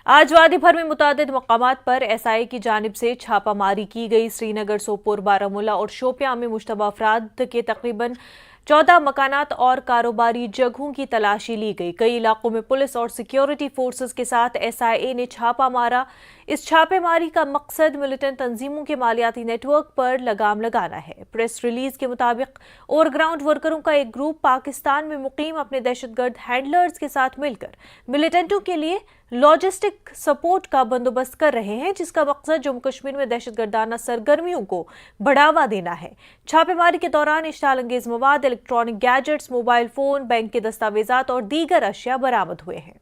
आज वादी भर में मुतादिद मकामात पर SI की जानिब से छापामारी की गई। श्रीनगर, सोपोर, बारामूला और शोपियां में मुश्तबा अफराद के तकरीबन 14 मकानात और कारोबारी जगहों की तलाशी ली गई। कई इलाकों में पुलिस और सिक्योरिटी फोर्सेस के साथ SIA ने छापा मारा। इस छापेमारी का मकसद मिलिटेंट तंजीमों के मालियाती नेटवर्क पर लगाम लगाना है। प्रेस रिलीज के मुताबिक ओवरग्राउंड वर्करों का एक ग्रुप पाकिस्तान में मुकीम अपने दहशतगर्द हैंडलर्स के साथ मिलकर मिलिटेंटों के लिए लॉजिस्टिक सपोर्ट का बंदोबस्त कर रहे हैं, जिसका मकसद जम्मू कश्मीर में दहशतगर्दाना सरगर्मियों को बढ़ावा देना है। छापेमारी के दौरान इश्ताल अंगेज मवाद, electronic gadgets, mobile phone, bank के दस्तावेजात और दीगर अशिया बरामद हुए हैं।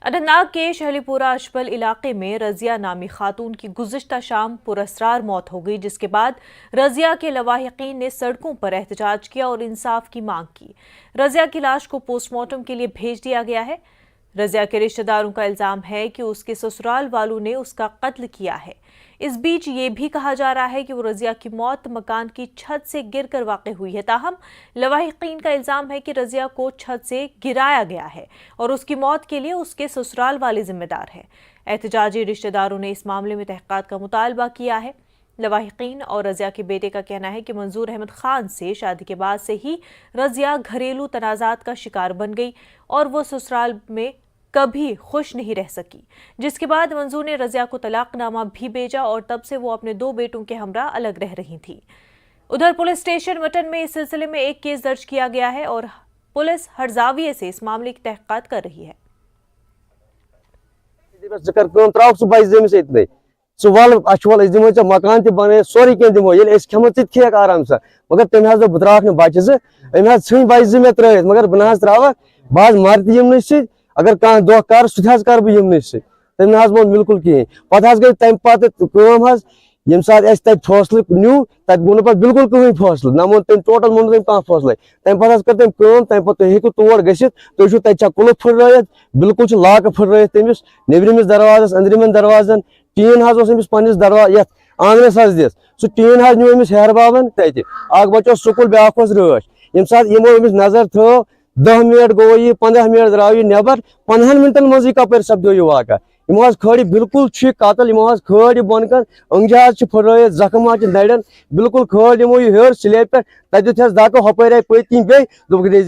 अनंतनाग के शहलीपुरा अशबल इलाके में रजिया नामी खातून की गुज़िश्ता शाम पुरअसरार मौत हो गई, जिसके बाद रजिया के लवाहिकीन ने सड़कों पर एहतजाज किया और इंसाफ की मांग की। रजिया की लाश को पोस्टमार्टम के लिए भेज दिया गया है। रजिया के रिश्तेदारों का इल्जाम है कि उसके ससुराल वालों ने उसका कत्ल किया है। इस बीच ये भी कहा जा रहा है कि वो रजिया की मौत मकान की छत से गिरकर वाक़ई हुई है। ताहम लवाहिकीन का इल्जाम है कि रजिया को छत से गिराया गया है और उसकी मौत के लिए उसके ससुराल वाले जिम्मेदार हैं। एहतजाजी रिश्तेदारों ने इस मामले में तहक़ीक़ात का मुतालबा किया है। लवाहिकीन और रजिया के बेटे का कहना है कि मंजूर अहमद खान से शादी के बाद से ही रजिया घरेलू तनाज़ात का शिकार बन गई और वो ससुराल में कभी खुश नहीं रह सकी, जिसके बाद मंजूर ने रजिया को तलाकनामा भी भेजा और तब से वो अपने 2 बेटों के हमरा अलग रह रही थी। उधर पुलिस स्टेशन मटन में इस सिलसिले में एक केस दर्ज किया गया है और पुलिस हर जाविये से इस मामले की तहक़ीक़ात कर रही है। मकान बन सोरे कह दिमो खेमो खेक आराम से, मगर तम बह त्रा बच्चे इन बच्चे जि मे त्र मगर बह त्रा बह मर तम अगर कह दह कर सह कर बह यमन तम मोन बिल्कुल कहें। पे गई तम पे यम सात फैसल न्यू तब गो ना बिल्कुल कहीं फैसल ना मोन तम टोटल मोन तम फैसल। तम पे कर तम पे तु तौर गि कुलफ फुट बिल्कुल लाक फुट तमिस नबरमिस दरवाजा अंदरमन दरवाजन टीन अमिस पन्निस दरवाजा आंगनस दिस सह टीन न्यू अमिस हेर बाबन तक बचो स्कूल ब्याक रच यम सात यमो अमिस नजर थो 10 मिनट गो ये 15 मिनट द्राव ये नबर 15 मिनटन मज कपर सपदो यह वाक़ यमो खड़ी बिल्कुल कतल यमो खड़ी बन कर अंगजाज फुट जख्म नड़न बिल्कुल खड़ी यमो हेर स्लेब पे तक दक हपर पे पे